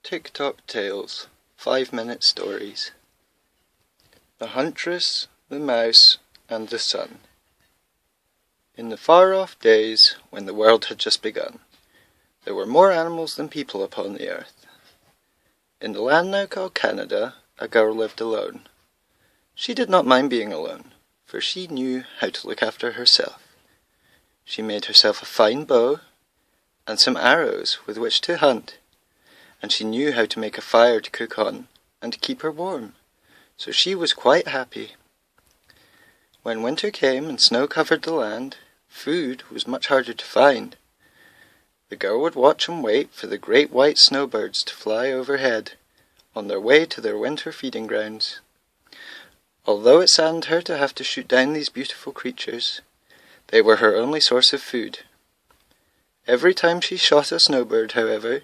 TikTok Tales, 5-minute stories. The Huntress, the Mouse, and the Sun. In the far-off days, when the world had just begun, there were more animals than people upon the earth. In the land now called Canada, a girl lived alone. She did not mind being alone, for she knew how to look after herself. She made herself a fine bow, and some arrows with which to hunt, and she knew how to make a fire to cook on, and to keep her warm, so she was quite happy. When winter came and snow covered the land, food was much harder to find. The girl would watch and wait for the great white snowbirds to fly overhead, on their way to their winter feeding grounds. Although it saddened her to have to shoot down these beautiful creatures, they were her only source of food. Every time she shot a snowbird, however,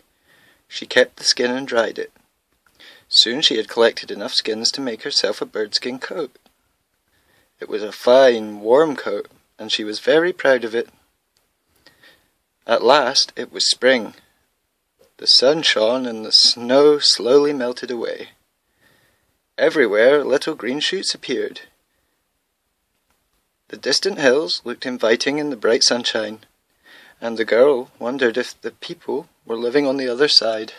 she kept the skin and dried it. Soon she had collected enough skins to make herself a birdskin coat. It was a fine, warm coat, and she was very proud of it. At last it was spring. The sun shone and the snow slowly melted away. Everywhere little green shoots appeared. The distant hills looked inviting in the bright sunshine, and the girl wondered if the people were living on the other side.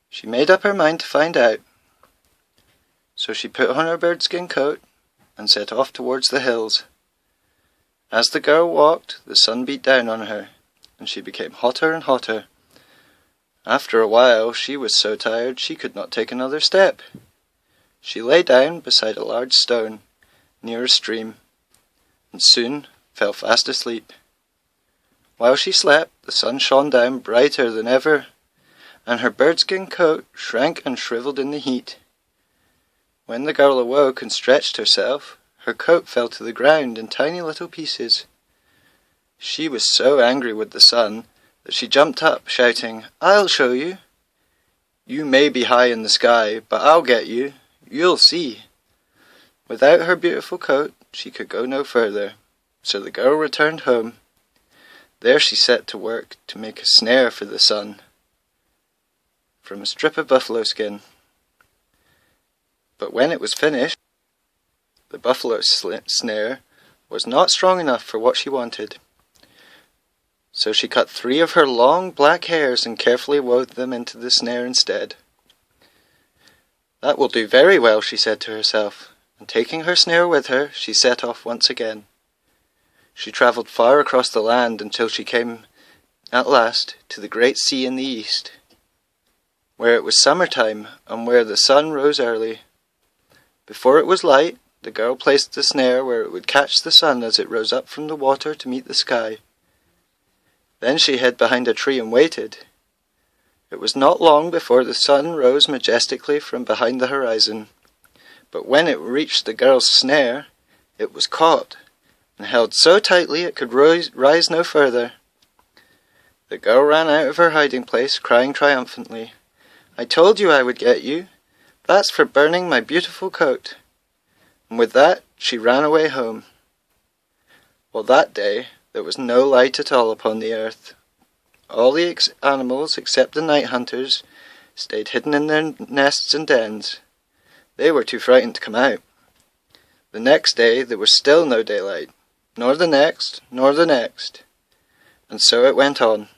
She made up her mind to find out. So she put on her birdskin coat and set off towards the hills. As the girl walked, the sun beat down on her, and she became hotter and hotter. After a while, she was so tired she could not take another step. She lay down beside a large stone, near a stream, and soon fell fast asleep. While she slept, the sun shone down brighter than ever, and her birdskin coat shrank and shriveled in the heat. When the girl awoke and stretched herself, her coat fell to the ground in tiny little pieces. She was so angry with the sun that she jumped up, shouting, "I'll show you! You may be high in the sky, but I'll get you. You'll see." Without her beautiful coat, she could go no further, so the girl returned home. There she set to work to make a snare for the sun, from a strip of buffalo skin. But when it was finished, the buffalo snare was not strong enough for what she wanted. So she cut 3 of her long black hairs and carefully wove them into the snare instead. "That will do very well," she said to herself, and taking her snare with her, she set off once again. She travelled far across the land until she came, at last, to the great sea in the east, where it was summertime and where the sun rose early. Before it was light, the girl placed the snare where it would catch the sun as it rose up from the water to meet the sky. Then she hid behind a tree and waited. It was not long before the sun rose majestically from behind the horizon, but when it reached the girl's snare, it was caught, and held so tightly it could rise no further. The girl ran out of her hiding place, crying triumphantly, "I told you I would get you. That's for burning my beautiful coat." And with that, she ran away home. Well, that day, there was no light at all upon the earth. All the animals, except the night hunters, stayed hidden in their nests and dens. They were too frightened to come out. The next day, there was still no daylight, nor the next, nor the next. And so it went on.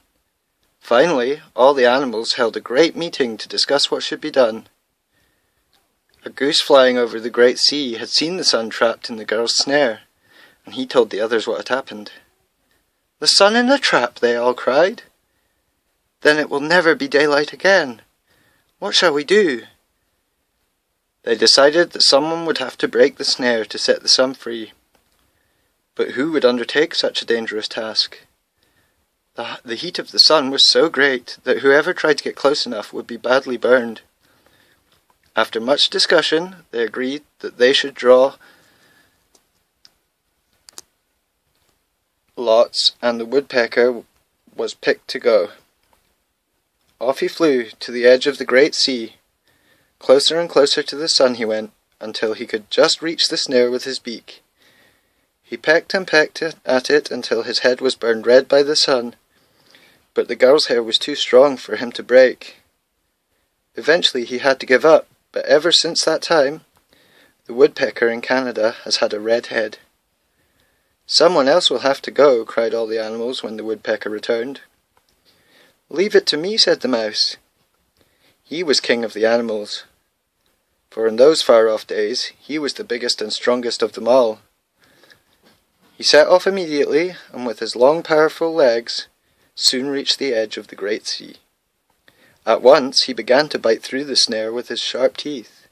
Finally, all the animals held a great meeting to discuss what should be done. A goose flying over the great sea had seen the sun trapped in the girl's snare, and he told the others what had happened. "The sun in a trap!" they all cried. "Then it will never be daylight again. What shall we do?" They decided that someone would have to break the snare to set the sun free. But who would undertake such a dangerous task? The heat of the sun was so great that whoever tried to get close enough would be badly burned. After much discussion, they agreed that they should draw lots, and the woodpecker was picked to go. Off he flew to the edge of the great sea. Closer and closer to the sun he went, until he could just reach the snare with his beak. He pecked and pecked at it until his head was burned red by the sun, but the girl's hair was too strong for him to break. Eventually he had to give up, but ever since that time, the woodpecker in Canada has had a red head. "Someone else will have to go," cried all the animals when the woodpecker returned. "Leave it to me," said the mouse. He was king of the animals, for in those far-off days he was the biggest and strongest of them all. He set off immediately, and with his long powerful legs, soon reached the edge of the great sea. At once he began to bite through the snare with his sharp teeth.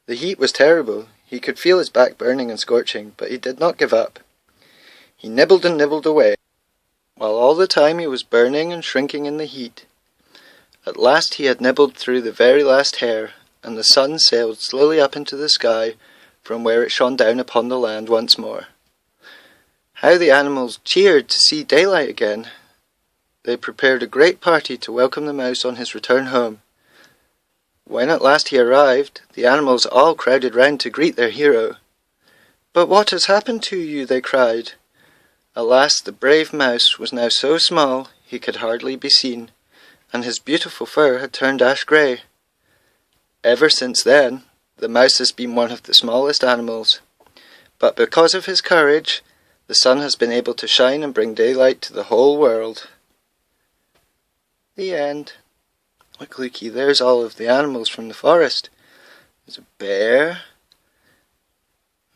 The heat was terrible. He could feel his back burning and scorching, but he did not give up. He nibbled and nibbled away, while all the time he was burning and shrinking in the heat. At last he had nibbled through the very last hair, and the sun sailed slowly up into the sky from where it shone down upon the land once more. How the animals cheered to see daylight again! They prepared a great party to welcome the mouse on his return home. When at last he arrived, the animals all crowded round to greet their hero. "But what has happened to you?" they cried. Alas, the brave mouse was now so small he could hardly be seen, and his beautiful fur had turned ash-grey. Ever since then, the mouse has been one of the smallest animals, but because of his courage, the sun has been able to shine and bring daylight to the whole world. The end. Look, looky, there's all of the animals from the forest. There's a bear,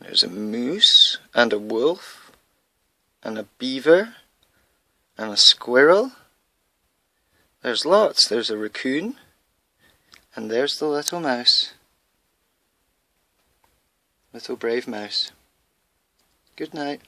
there's a moose, and a wolf, and a beaver, and a squirrel. There's lots. There's a raccoon, and there's the little mouse. Little brave mouse. Good night.